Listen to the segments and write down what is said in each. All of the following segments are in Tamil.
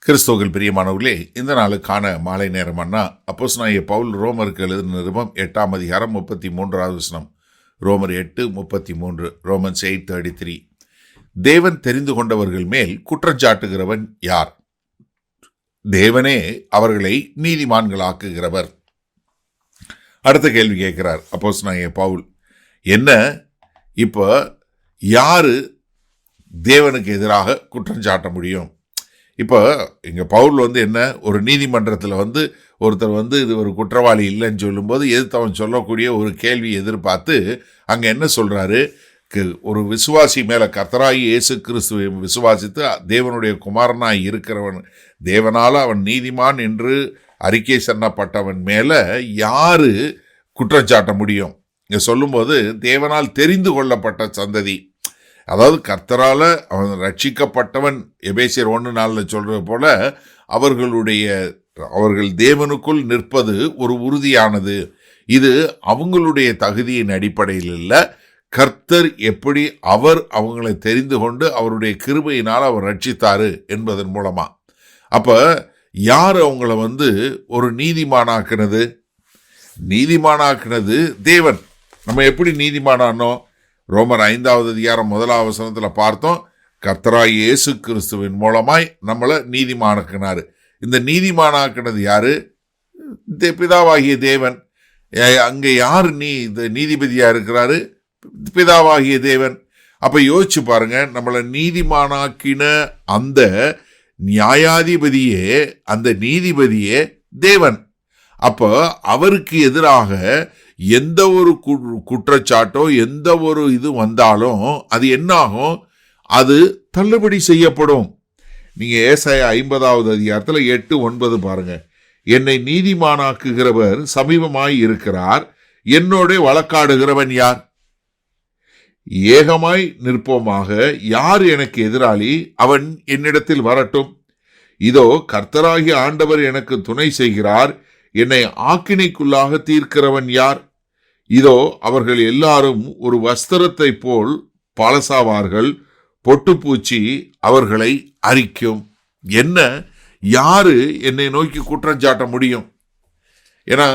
கிறிஸ்துவுக்குள் பிரியமானவர்களே, இந்த நாளுக்கான மாலை நேரம் அண்ணா அப்போஸ்தலனாகிய பவுல் ரோமருக்கு எழுதின நிருபம் 8ஆம் அதிகாரம் 33வது வசனம். ரோமர் 8:33. ரோமன்ஸ் 8:33. தேவன் தெரிந்து கொண்டவர்கள் மேல் குற்றஞ்சாட்டுகிறவன் யார்? தேவனே அவர்களை நீதிமான்களாக்குகிறவர். அடுத்த கேள்வி கேட்கிறார் அப்போஸ்தலனாகிய பவுல். என்ன, இப்போ யாரு தேவனுக்கு எதிராக குற்றஞ்சாட்ட முடியும்? இப்போ இங்கே பவுல் என்ன, ஒரு நீதிமன்றத்தில் ஒருத்தர் இது ஒரு குற்றவாளி இல்லைன்னு சொல்லும்போது எதிர்த்து அவன் சொல்லக்கூடிய ஒரு கேள்வி எதிர்பார்த்து அங்கே என்ன சொல்கிறாரு, ஒரு விசுவாசி மேலே, கர்த்தராகி இயேசு கிறிஸ்துவை விசுவாசித்து தேவனுடைய குமாரனாய் இருக்கிறவன், தேவனால் அவன் நீதிமான் என்று அறிக்கை சொன்னப்பட்டவன் மேலே யார் குற்றஞ்சாட்ட முடியும்? இங்கே சொல்லும்போது தேவனால் தெரிந்து கொள்ளப்பட்ட சந்ததி, அதாவது கர்த்தரால் அவன் ரட்சிக்கப்பட்டவன், எபேசியர் 1:4 சொல்றது போல அவர்கள் தேவனுக்குள் நிற்பது ஒரு உறுதியானது. இது அவங்களுடைய தகுதியின் அடிப்படையில் இல்லை, கர்த்தர் எப்படி அவங்களை தெரிந்து கொண்டு அவருடைய கிருபையினால் அவர் ரட்சித்தாரு என்பதன் மூலமா. அப்ப யார் அவங்கள ஒரு நீதிமானாக்குனது? தேவன். நம்ம எப்படி நீதிமானானோம்? ரோமர் 5ஆவது அதிகாரம் 1ஆவது வசனத்தில் பார்த்தோம். கர்த்தராகிய இயேசு கிறிஸ்துவின் மூலமாய் நம்மளை நீதிமானாக்கினாரு. இந்த நீதிமானாக்கினது யாரு? பிதாவாகிய தேவன். அங்கே யார் நீதிபதியா இருக்கிறாரு? பிதாவாகிய தேவன். அப்ப யோசிச்சு பாருங்க, நம்மளை நீதிமானாக்கின அந்த நியாயாதிபதியே, அந்த நீதிபதியே தேவன். அப்போ அவருக்கு எதிராக எந்த ஒரு குற்றச்சாட்டோ எந்த ஒரு இது வந்தாலும் அது என்னாகும்? அது தள்ளுபடி செய்யப்படும். நீங்க ஏசாயா 50ஆவது அதிகாரத்தில் 8:9 பாருங்க. என்னை நீதிமானாக்குகிறவர் சமீபமாய் இருக்கிறார், என்னோட வழக்காடுகிறவன் யார்? ஏகமாய் நிற்போமாக, யார் எனக்கு எதிராளி? அவன் என்னிடத்தில் வரட்டும். இதோ கர்த்தராகிய ஆண்டவர் எனக்கு துணை செய்கிறார், என்னை ஆக்கினைக்குள்ளாக தீர்க்கிறவன் யார்? இதோ அவர்கள் எல்லாரும் ஒரு வஸ்திரத்தை போல் பழசாவார்கள், பொட்டுப்பூச்சி அவர்களை அரிக்கும். என்ன, யாரு என்னை நோக்கி குற்றஞ்சாட்ட முடியும்? ஏன்னா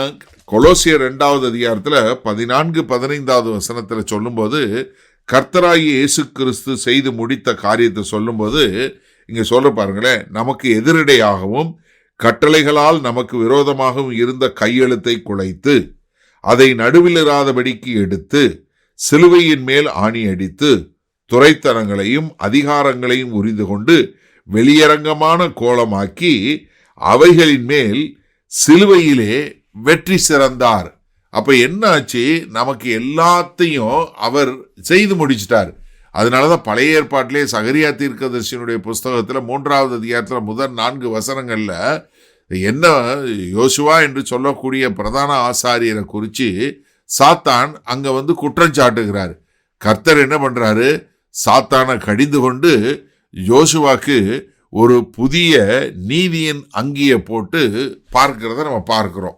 கொலோசியர் 2ஆவது அதிகாரத்தில் 14-15வது வசனத்தில் சொல்லும்போது, கர்த்தராகிய இயேசு கிறிஸ்து செய்து முடித்த காரியத்தை சொல்லும்போது இங்க சொல்ல பாருங்களேன், நமக்கு எதிரடையாகவும் கட்டளைகளால் நமக்கு விரோதமாகவும் இருந்த கையெழுத்தை குலைத்து அதை நடுவிலிராதபடிக்கு எடுத்து சிலுவையின் மேல் ஆணி அடித்து துரைத்தனங்களையும் அதிகாரங்களையும் உரிந்து கொண்டு வெளியரங்கமான கோலமாக்கி அவைகளின் மேல் சிலுவையிலே வெற்றி சிறந்தார். அப்ப என்னாச்சு? நமக்கு எல்லாத்தையும் அவர் செய்து முடிச்சிட்டார். அதனாலதான் பழைய ஏற்பாட்டிலே சகரியா தீர்க்கதரிசியினுடைய புஸ்தகத்துல 3ஆவது அதிகாரத்துல முதல் 4 வசனங்கள்ல என்ன, யோசுவா என்று சொல்லக்கூடிய பிரதான ஆசாரியரை குறித்து சாத்தான் அங்க குற்றம் சாட்டுகிறார். கர்த்தர் என்ன பண்றாரு? சாத்தானை கடிந்து கொண்டு யோசுவாக்கு ஒரு புதிய நீதியின் அங்கியை போட்டு பார்க்கிறத நம்ம பார்க்கிறோம்.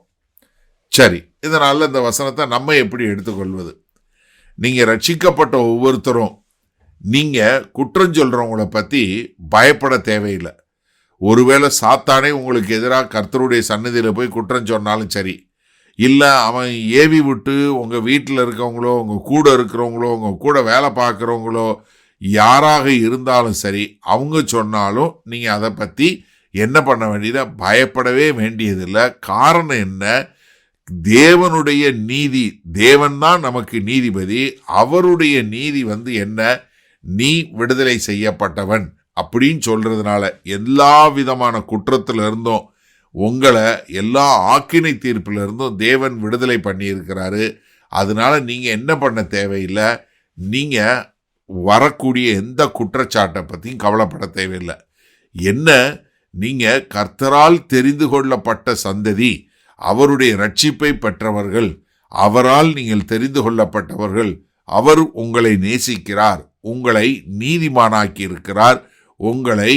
சரி, இதனால இந்த வசனத்தை நம்ம எப்படி எடுத்துக்கொள்வது? நீங்க ரட்சிக்கப்பட்ட ஒவ்வொருத்தரும் நீங்க குற்றம் சொல்றவங்களை பத்தி பயப்பட தேவையில்லை. ஒருவேளை சாத்தானே உங்களுக்கு எதிராக கர்த்தருடைய சன்னதியில் போய் குற்றம் சொன்னாலும் சரி, இல்லை அவன் ஏவி விட்டு உங்கள் வீட்டில் இருக்கவங்களோ, உங்கள் கூட இருக்கிறவங்களோ, உங்கள் கூட வேலை பார்க்குறவங்களோ யாராக இருந்தாலும் சரி, அவங்க சொன்னாலும் நீங்கள் அதை பற்றி என்ன பண்ண வேண்டியதை பயப்படவே வேண்டியதில்லை. காரணம் என்ன? தேவனுடைய நீதி, தேவன் தான் நமக்கு நீதிபதி. அவருடைய நீதி என்ன? நீ விடுதலை செய்யப்பட்டவன் அப்படின்னு சொல்றதுனால எல்லா விதமான குற்றத்துல இருந்தும், உங்களை எல்லா ஆக்கினை தீர்ப்புல இருந்தும் தேவன் விடுதலை பண்ணி இருக்கிறாரு. அதனால நீங்க என்ன பண்ண தேவையில்லை. நீங்க வரக்கூடிய எந்த குற்றச்சாட்டை பத்தியும் கவலைப்பட தேவையில்லை. என்ன, நீங்க கர்த்தரால் தெரிந்து கொள்ளப்பட்ட சந்ததி, அவருடைய ரட்சிப்பை பெற்றவர்கள், அவரால் நீங்கள் தெரிந்து கொள்ளப்பட்டவர்கள். அவர் உங்களை நேசிக்கிறார், உங்களை நீதிமானாக்கி இருக்கிறார், உங்களை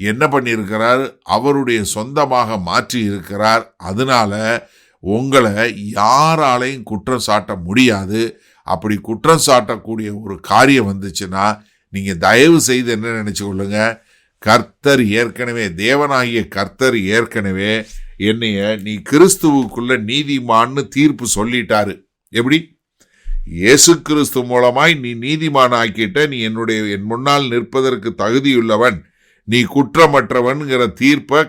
என்ன பண்ணியிருக்கிறார்? அவருடைய சொந்தமாக மாற்றி இருக்கிறார். அதனால உங்களை யாராலையும் குற்றம் சாட்ட முடியாது. அப்படி குற்றம் சாட்டக்கூடிய ஒரு காரியம் வந்துச்சுன்னா நீங்க தயவு செய்து என்ன நினைச்சு கொள்ளுங்க, கர்த்தர் ஏற்கனவே, தேவனாகிய கர்த்தர் ஏற்கனவே என்னைய நீ கிறிஸ்துவுக்குள்ள நீதிமான்னு தீர்ப்பு சொல்லிட்டாரு. எப்படி? இயேசு கிறிஸ்து மூலமாய் நீ நீதிமான் ஆக்கிட்ட, நீ என் முன்னால் நிற்பதற்கு தகுதியுள்ளவன், நீ குற்றமற்றவன்கிற தீர்ப்பை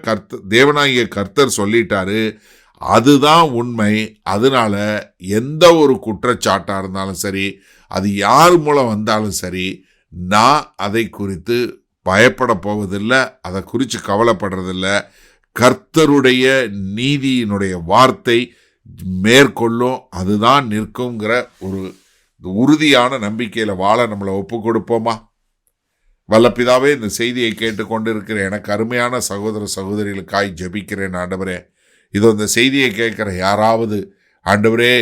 தேவனாகிய கர்த்தர் சொல்லிட்டாரு. அதுதான் உண்மை. அதனால எந்த ஒரு குற்றச்சாட்டா இருந்தாலும் சரி, அது யார் மூலம் வந்தாலும் சரி, நான் அதை குறித்து பயப்பட போவதில்லை, அதை குறித்து கவலைப்படுறதில்லை. கர்த்தருடைய நீதியினுடைய வார்த்தை மேற்கொள்ளும், அதுதான் நிற்குங்கிற ஒரு உறுதியான நம்பிக்கையில வாழ நம்மளை ஒப்பு கொடுப்போமா? வல்லபிதாவே, இந்த செய்தியை கேட்டுக்கொண்டிருக்கிற எனக்கு அருமையான சகோதர சகோதரிகளுக்காய் ஜெபிக்கிறேன். ஆண்டவரே, இதோ இந்த செய்தியை கேட்கிற யாராவது ஆண்டவரே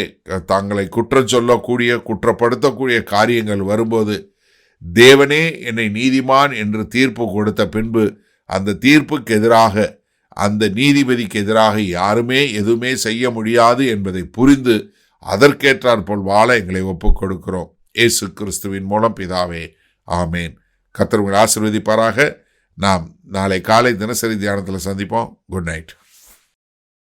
தங்களை குற்றம் சொல்லக்கூடிய, குற்றப்படுத்தக்கூடிய காரியங்கள் வரும்போது, தேவனே என்னை நீதிமான் என்று தீர்ப்பு கொடுத்த பின்பு அந்த தீர்ப்புக்கு எதிராக, அந்த நீதிபதிக்கு எதிராக யாருமே எதுவுமே செய்ய முடியாது என்பதை புரிந்து அதற்கேற்றாற்போல் வாழ எங்களை ஒப்புக் கொடுக்கிறோம். இயேசு கிறிஸ்துவின் மூலம் பிதாவே, ஆமேன். கர்த்தர் உங்களை ஆசீர்வதிப்பாராக. நாம் நாளை காலை தினசரி தியானத்தில் சந்திப்போம். Good night.